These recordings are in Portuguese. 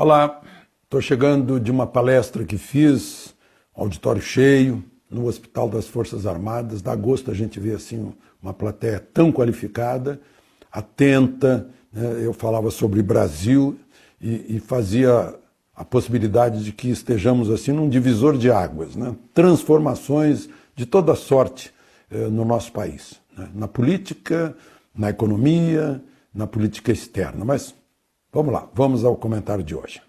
Olá, estou chegando de uma palestra que fiz, auditório cheio, no Hospital das Forças Armadas. Dá gosto a gente ver assim uma plateia tão qualificada, atenta, né? Eu falava sobre Brasil e fazia a possibilidade de que estejamos assim num divisor de águas, né? Transformações de toda sorte no nosso país, né? Na política, na economia, na política externa. Mas vamos lá, vamos ao comentário de hoje.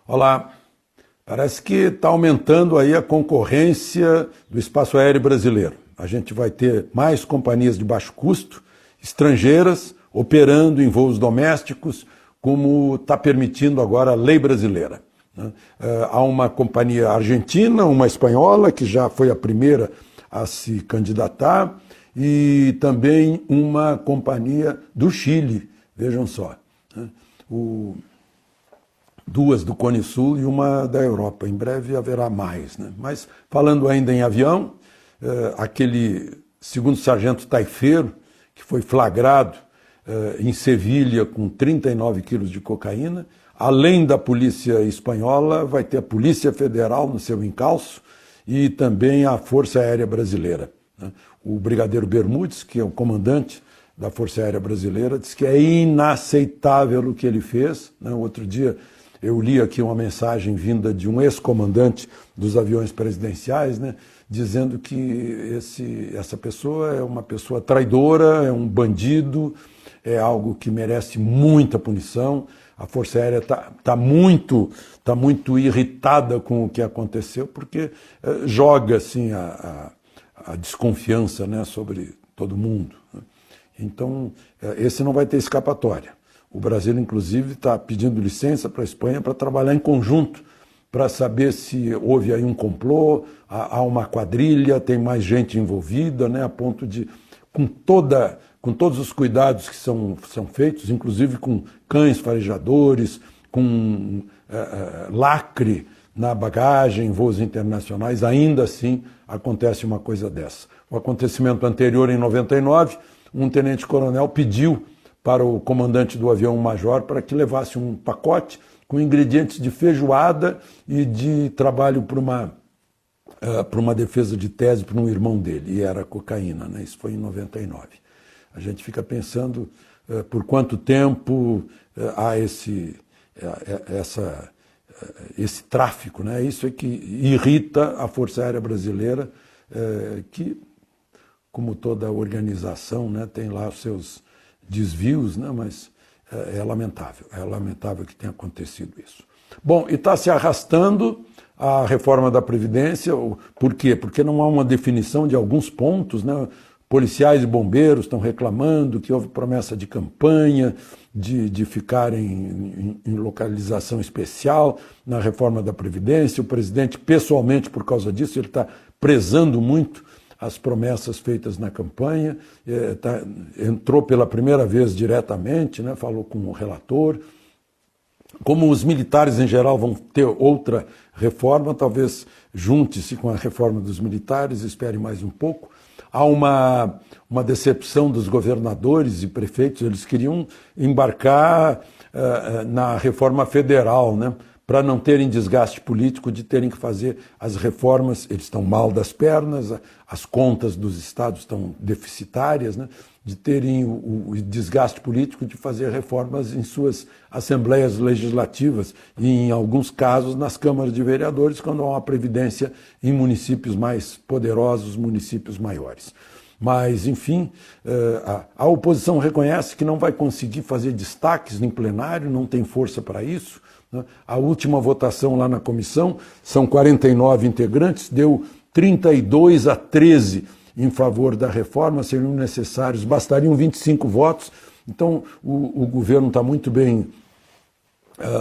Olá, parece que está aumentando aí a concorrência do espaço aéreo brasileiro. A gente vai ter mais companhias de baixo custo, estrangeiras, operando em voos domésticos, como está permitindo agora a lei brasileira. Há uma companhia argentina, uma espanhola, que já foi a primeira a se candidatar, e também uma companhia do Chile, vejam só. Duas do Cone Sul e uma da Europa. Em breve haverá mais, né? Mas falando ainda em avião, aquele segundo sargento taifeiro, que foi flagrado em Sevilha com 39 quilos de cocaína, além da polícia espanhola, vai ter a Polícia Federal no seu encalço e também a Força Aérea Brasileira. O brigadeiro Bermudes, que é o comandante da Força Aérea Brasileira, disse que é inaceitável o que ele fez. Outro dia eu li aqui uma mensagem vinda de um ex-comandante dos aviões presidenciais, né, dizendo que essa pessoa é uma pessoa traidora, é um bandido, é algo que merece muita punição. A Força Aérea está muito irritada com o que aconteceu, porque joga assim, a desconfiança, né, sobre todo mundo. Então, esse não vai ter escapatória. O Brasil, inclusive, está pedindo licença para a Espanha para trabalhar em conjunto, para saber se houve aí um complô, há uma quadrilha, tem mais gente envolvida, né, a ponto de, com todos os cuidados que são feitos, inclusive com cães farejadores, com lacre na bagagem, em voos internacionais, ainda assim acontece uma coisa dessa. O acontecimento anterior, em 99, um tenente-coronel pediu para o comandante do avião major para que levasse um pacote com ingredientes de feijoada e de trabalho para uma defesa de tese para um irmão dele, e era cocaína, né? Isso foi em 99. A gente fica pensando por quanto tempo há esse tráfico, né? Isso é que irrita a Força Aérea Brasileira, que, como toda organização, né, tem lá os seus desvios, né, mas é lamentável que tenha acontecido isso. Bom, e está se arrastando a reforma da Previdência. Por quê? Porque não há uma definição de alguns pontos, né? Policiais e bombeiros estão reclamando que houve promessa de campanha, de ficarem em localização especial na reforma da Previdência. O presidente, pessoalmente, por causa disso, ele está prezando muito as promessas feitas na campanha, entrou pela primeira vez diretamente, né, falou com o relator. Como os militares em geral vão ter outra reforma, talvez junte-se com a reforma dos militares, espere mais um pouco. Há uma decepção dos governadores e prefeitos, eles queriam embarcar na reforma federal, né, para não terem desgaste político de terem que fazer as reformas. Eles estão mal das pernas, as contas dos estados estão deficitárias, né, de terem o desgaste político de fazer reformas em suas assembleias legislativas e, em alguns casos, nas câmaras de vereadores, quando há uma previdência em municípios mais poderosos, municípios maiores. Mas, enfim, a oposição reconhece que não vai conseguir fazer destaques em plenário, não tem força para isso. A última votação lá na comissão, são 49 integrantes, deu 32-13 em favor da reforma, seriam necessários, bastariam 25 votos. Então, o governo está muito bem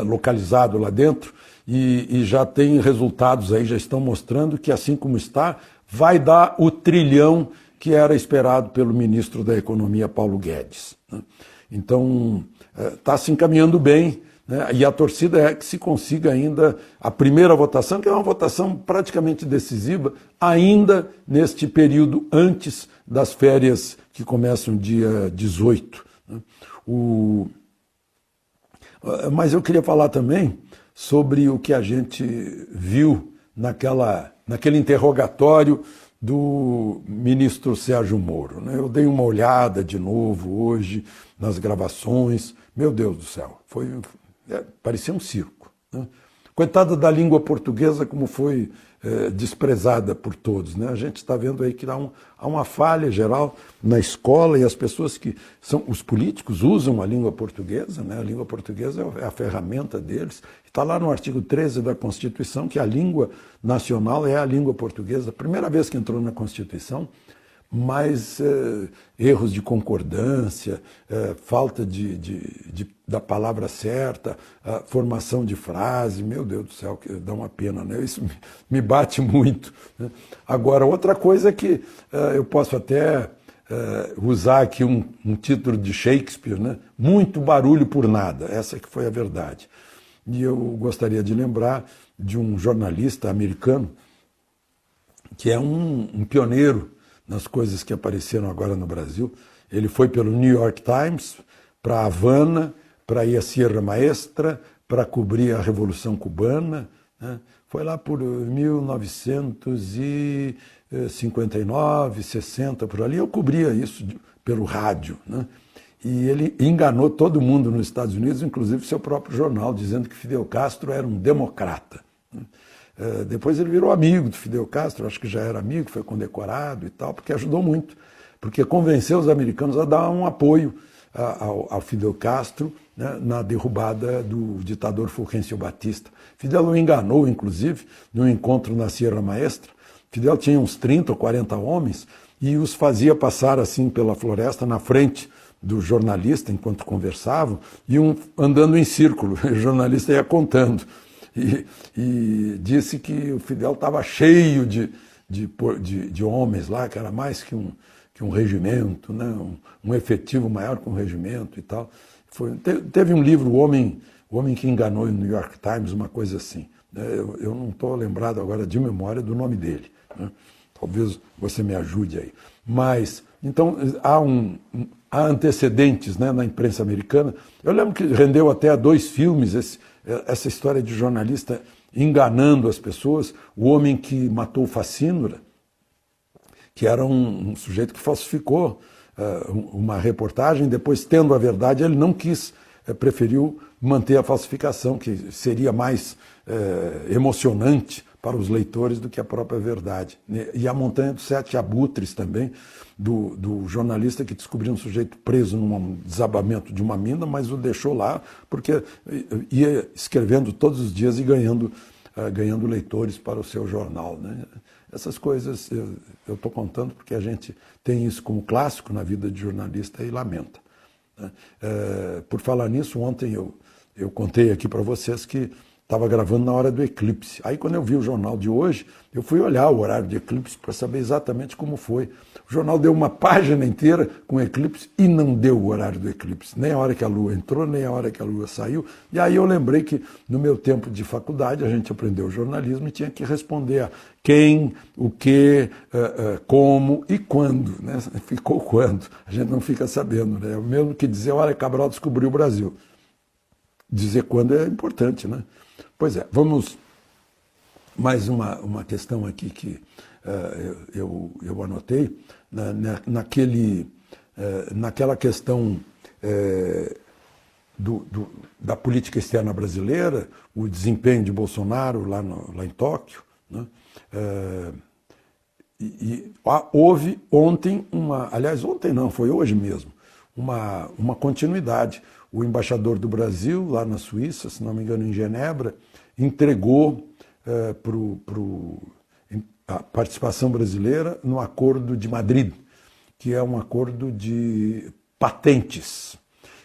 localizado lá dentro e já tem resultados aí, já estão mostrando que, assim como está, vai dar o trilhão que era esperado pelo ministro da Economia, Paulo Guedes. Então, está se encaminhando bem, né? E a torcida é que se consiga ainda a primeira votação, que é uma votação praticamente decisiva, ainda neste período antes das férias que começam dia 18, né? Mas eu queria falar também sobre o que a gente viu naquele interrogatório do ministro Sérgio Moro, né? Eu dei uma olhada de novo hoje nas gravações. Meu Deus do céu, parecia um circo, né? Coitada da língua portuguesa, como foi desprezada por todos, né? A gente está vendo aí que há uma falha geral na escola, e as pessoas os políticos usam a língua portuguesa, né? A língua portuguesa é a ferramenta deles. Está lá no artigo 13 da Constituição que a língua nacional é a língua portuguesa. Primeira vez que entrou na Constituição, mas erros de concordância, falta da palavra certa, formação de frase, meu Deus do céu, que dá uma pena, né? Isso me bate muito, né? Agora, outra coisa é que eu posso até usar aqui um título de Shakespeare, né? Muito barulho por nada, essa que foi a verdade. E eu gostaria de lembrar de um jornalista americano que é um pioneiro nas coisas que apareceram agora no Brasil. Ele foi pelo New York Times para Havana, para ir à Sierra Maestra, para cobrir a Revolução Cubana, né? Foi lá por 1959, 60, por ali. Eu cobria isso pelo rádio, né? E ele enganou todo mundo nos Estados Unidos, inclusive seu próprio jornal, dizendo que Fidel Castro era um democrata, né? Depois ele virou amigo do Fidel Castro, acho que já era amigo, foi condecorado e tal, porque ajudou muito, porque convenceu os americanos a dar um apoio ao Fidel Castro, né, na derrubada do ditador Fulgêncio Batista. Fidel o enganou, inclusive, num encontro na Sierra Maestra. Fidel tinha uns 30 ou 40 homens e os fazia passar assim pela floresta na frente do jornalista enquanto conversavam, e andando em círculo, o jornalista ia contando. E disse que o Fidel estava cheio de homens lá, que era mais que um regimento, né? Um efetivo maior que um regimento e tal. Teve um livro, O Homem que Enganou no New York Times, uma coisa assim. Eu não estou lembrado agora de memória do nome dele, né? Talvez você me ajude aí. Mas, então, há antecedentes, né, na imprensa americana. Eu lembro que rendeu até 2 filmes essa história de jornalista enganando as pessoas. O Homem que Matou Facínora, que era um sujeito que falsificou uma reportagem, depois, tendo a verdade, ele não quis, preferiu manter a falsificação, que seria mais emocionante para os leitores do que a própria verdade. E A Montanha dos Sete Abutres também, do jornalista que descobriu um sujeito preso num desabamento de uma mina, mas o deixou lá porque ia escrevendo todos os dias e ganhando leitores para o seu jornal, né? Essas coisas eu estou contando porque a gente tem isso como clássico na vida de jornalista e lamenta, né? Por falar nisso, ontem eu contei aqui para vocês que estava gravando na hora do eclipse. Aí, quando eu vi o jornal de hoje, eu fui olhar o horário de eclipse para saber exatamente como foi. O jornal deu uma página inteira com eclipse e não deu o horário do eclipse, nem a hora que a lua entrou, nem a hora que a lua saiu. E aí eu lembrei que, no meu tempo de faculdade, a gente aprendeu jornalismo e tinha que responder a quem, o que, como e quando, né? Ficou quando. A gente não fica sabendo, né? É o mesmo que dizer, olha, Cabral descobriu o Brasil. Dizer quando é importante, né? Pois é, vamos mais uma questão aqui que eu anotei, naquela questão da política externa brasileira, o desempenho de Bolsonaro lá em Tóquio, né? Houve ontem aliás, ontem não, foi hoje mesmo, uma continuidade. O embaixador do Brasil, lá na Suíça, se não me engano, em Genebra, entregou a participação brasileira no Acordo de Madrid, que é um acordo de patentes.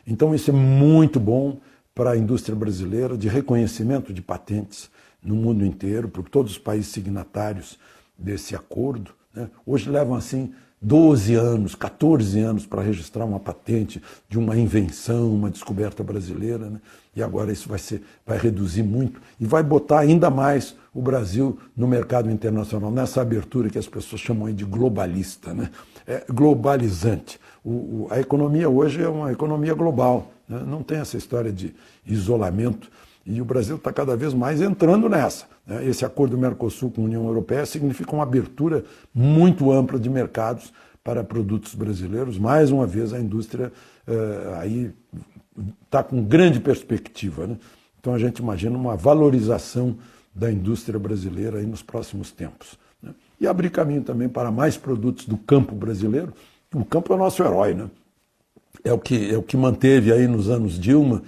Então, isso é muito bom para a indústria brasileira, de reconhecimento de patentes no mundo inteiro, por todos os países signatários desse acordo, né? Hoje levam, assim, 12 anos, 14 anos para registrar uma patente de uma invenção, uma descoberta brasileira, né? E agora isso vai reduzir muito e vai botar ainda mais o Brasil no mercado internacional, nessa abertura que as pessoas chamam aí de globalista, né? globalizante. A economia hoje é uma economia global, né? Não tem essa história de isolamento, e o Brasil está cada vez mais entrando nessa, né? Esse acordo do Mercosul com a União Europeia significa uma abertura muito ampla de mercados para produtos brasileiros. Mais uma vez, a indústria aí está com grande perspectiva, né? Então a gente imagina uma valorização da indústria brasileira aí nos próximos tempos, né? E abrir caminho também para mais produtos do campo brasileiro. O campo é o nosso herói, né? É o que manteve aí nos anos Dilma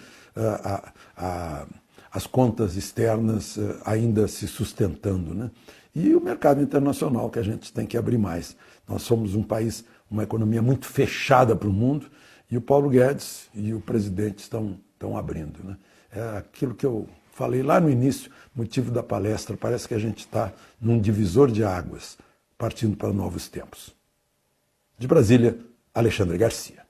as contas externas ainda se sustentando, né? E o mercado internacional, que a gente tem que abrir mais. Nós somos um país, uma economia muito fechada para o mundo, e o Paulo Guedes e o presidente estão abrindo, né? É aquilo que eu falei lá no início, motivo da palestra, parece que a gente está num divisor de águas, partindo para novos tempos. De Brasília, Alexandre Garcia.